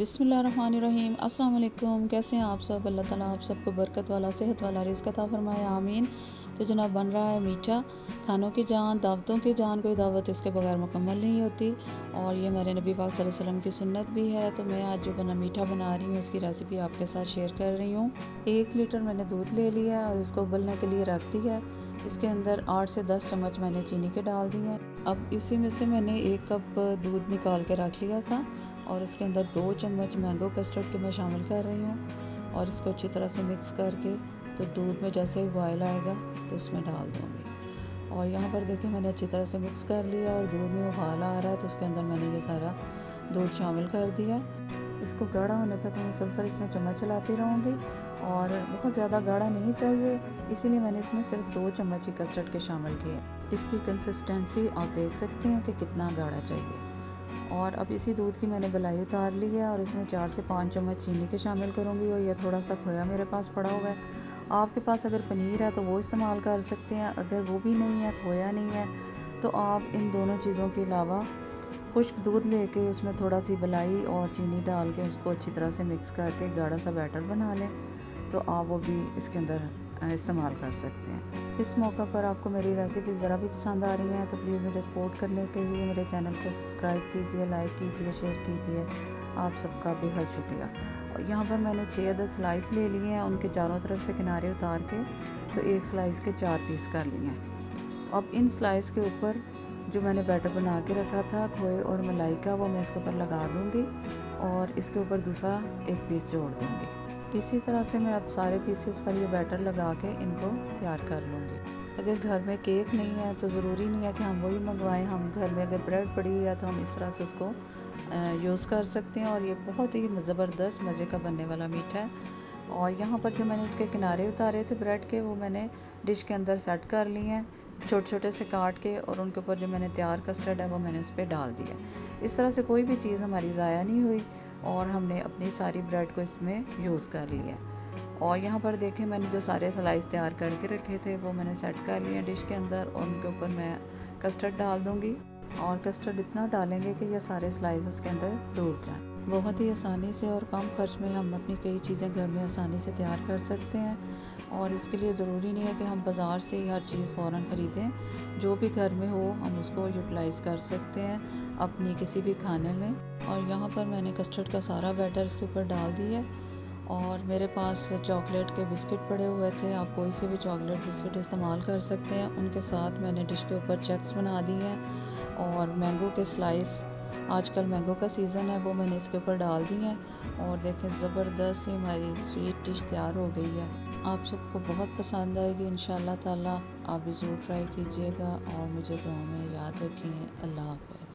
बिस्मिल्लाहिर्रहमानिर्रहीम। अस्सलाम वालेकुम। कैसे हैं आप सब? अल्लाह ताला आप सबको बरकत वाला, सेहत वाला रिज़्क़ अता फ़रमाए, आमीन। तो जनाब बन रहा है मीठा। खानों की जान, दावतों की जान, कोई दावत इसके बगैर मुकम्मल नहीं होती। और ये मेरे नबी पाक सल्लल्लाहु अलैहि वसल्लम की सुन्नत भी है। तो मैं आज जो बना मीठा बना रही हूँ, इसकी रेसिपी आपके साथ शेयर कर रही हूँ। 1 लीटर मैंने दूध ले लिया और इसको उबलने के लिए रख दिया। इसके अंदर 8 से 10 चम्मच मैंने चीनी के डाल दिए हैं। अब इसी में से मैंने 1 कप दूध निकाल के रख लिया था और इसके अंदर 2 चम्मच मैंगो कस्टर्ड के मैं शामिल कर रही हूँ और इसको अच्छी तरह से मिक्स करके तो दूध में जैसे ही बॉयल आएगा तो उसमें डाल दूँगी। और यहाँ पर देखिए मैंने अच्छी तरह से मिक्स कर लिया और दूध में उबाल आ रहा है तो उसके अंदर मैंने ये सारा दूध शामिल कर दिया। इसको गाढ़ा होने तक मैं मुसलसल इसमें चम्मच चलाती रहूँगी और बहुत ज़्यादा गाढ़ा नहीं चाहिए, इसीलिए मैंने इसमें सिर्फ 2 चम्मच ही कस्टर्ड के शामिल किए। इसकी कंसिस्टेंसी आप देख सकते हैं कि कितना गाढ़ा चाहिए। और अब इसी दूध की मैंने बलाई उतार ली है और इसमें 4 से 5 चम्मच चीनी के शामिल करूँगी और यह थोड़ा सा खोया मेरे पास पड़ा हुआ है। आपके पास अगर पनीर है तो वो इस्तेमाल कर सकते हैं, अगर वो भी नहीं है, खोया नहीं है, तो आप इन दोनों चीज़ों के अलावा खुश्क दूध लेके उसमें थोड़ा सी बलाई और चीनी डाल के उसको अच्छी तरह से मिक्स करके गाढ़ा सा बैटर बना लें, तो आप वो भी इसके अंदर इस्तेमाल कर सकते हैं। इस मौका पर आपको मेरी रेसिपी ज़रा भी पसंद आ रही हैं तो प्लीज़ मुझे सपोर्ट करने के लिए मेरे चैनल को सब्सक्राइब कीजिए, लाइक कीजिए, शेयर कीजिए। आप सबका बेहद शुक्रिया। और यहाँ पर मैंने 6 अदद स्लाइस ले लिए हैं, उनके चारों तरफ से किनारे उतार के तो 1 स्लाइस के 4 पीस कर लिए हैं। अब इन स्लाइस के ऊपर जो मैंने बैटर बना के रखा था खोए और मलाई का, वो मैं इसके ऊपर लगा दूँगी और इसके ऊपर दूसरा 1 पीस जोड़ दूँगी। इसी तरह से मैं अब सारे पीसेस पर ये बैटर लगा के इनको तैयार कर लूँगी। अगर घर में केक नहीं है तो ज़रूरी नहीं है कि हम वही मंगवाएं, हम घर में अगर ब्रेड पड़ी हुई है तो हम इस तरह से उसको यूज़ कर सकते हैं और ये बहुत ही ज़बरदस्त मज़े का बनने वाला मीठा है। और यहाँ पर जो मैंने उसके किनारे उतारे थे ब्रेड के, वो मैंने डिश के अंदर सेट कर लिए हैं छोटे छोटे से काट के, और उनके ऊपर जो मैंने तैयार कस्टर्ड है वो मैंने उस पर डाल दिया। इस तरह से कोई भी चीज़ हमारी ज़ाया नहीं हुई और हमने अपनी सारी ब्रेड को इसमें यूज़ कर लिया। और यहाँ पर देखें मैंने जो सारे स्लाइस तैयार करके रखे थे वो मैंने सेट कर लिए डिश के अंदर और उनके ऊपर मैं कस्टर्ड डाल दूँगी। और कस्टर्ड इतना डालेंगे कि ये सारे स्लाइस उसके अंदर डूब जाएँ। बहुत ही आसानी से और कम खर्च में हम अपनी कई चीज़ें घर में आसानी से तैयार कर सकते हैं और इसके लिए ज़रूरी नहीं है कि हम बाज़ार से ही हर चीज़ फ़ौरन ख़रीदें। जो भी घर में हो हम उसको यूटिलाइज़ कर सकते हैं अपनी किसी भी खाने में। और यहाँ पर मैंने कस्टर्ड का सारा बैटर इसके ऊपर डाल दिया और मेरे पास चॉकलेट के बिस्किट पड़े हुए थे, आप कोई से भी चॉकलेट बिस्किट इस्तेमाल कर सकते हैं। उनके साथ मैंने डिश के ऊपर चेक्स बना दिए हैं और मैंगो के स्लाइस, आजकल मैंगो का सीज़न है, वो मैंने इसके ऊपर डाल दी हैं। और देखें ज़बरदस्त सी हमारी स्वीट डिश तैयार हो गई है। आप सबको बहुत पसंद आएगी इंशाल्लाह ताला। आप भी ज़रूर ट्राई कीजिएगा और मुझे दुआ में याद रखिए। अल्लाह हाफ़िज़।